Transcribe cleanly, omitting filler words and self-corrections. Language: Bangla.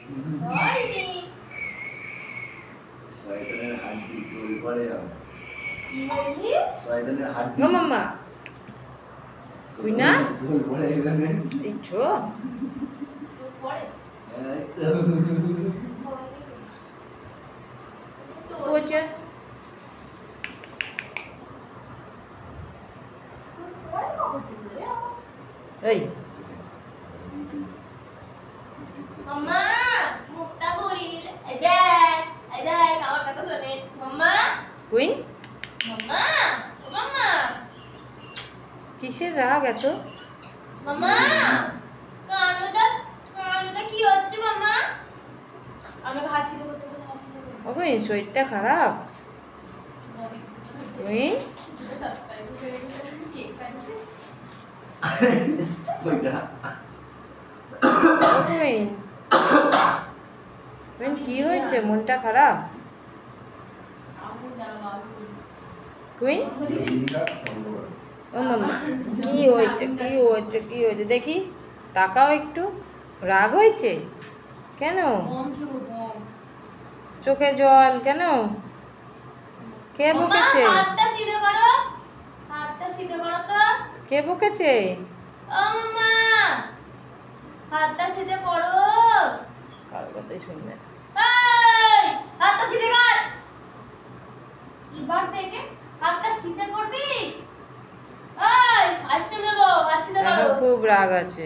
হয়নি। শয়তানের হাড্ডি তুই পড়ে যাও। কি বললি? শয়তানের হাড্ডি। ও মাম্মা তুই না তুই পড়ে এখানে। দিচ্ছ পরে এই তো। বলছে পরে কখন দিলে? এই মাম্মা মুখটা ঘুরিয়ে দিলে। এই দেখ আমার কথা শোনে। মাম্মা কুইন মাম্মা ও মাম্মা কিসের রাগ এত? মাম্মা কানুটা কি হচ্ছে মাম্মা? আমি হাঁচি তো করতে বলে হাঁচি তো করতে। ও কুইন শরীরটা খারাপ? কুইন ওইটা। ও কুইন কুইন কি হয়েছে? মনটা খারাপ? কুইন ও মাম্মা কি হয়েছে কি হয়েছে কি হয়েছে দেখি, তাকাও একটু। রাগ হয়েছে কেন? চোখে জল কেন? কে বকেছে? হাতটা সিধে করো, হাতটা সিধে করো তো। কে বকেছে? ও মাম্মা হাতটা সিধে করো। কারো কথাই শুনবে না। এই হাতটা সিধে কর। এবার থেকে হাতটা সিধে করবি। এই আইসক্রিম দেবো, হাত সিধে করো। এখন খুব রাগ আছে।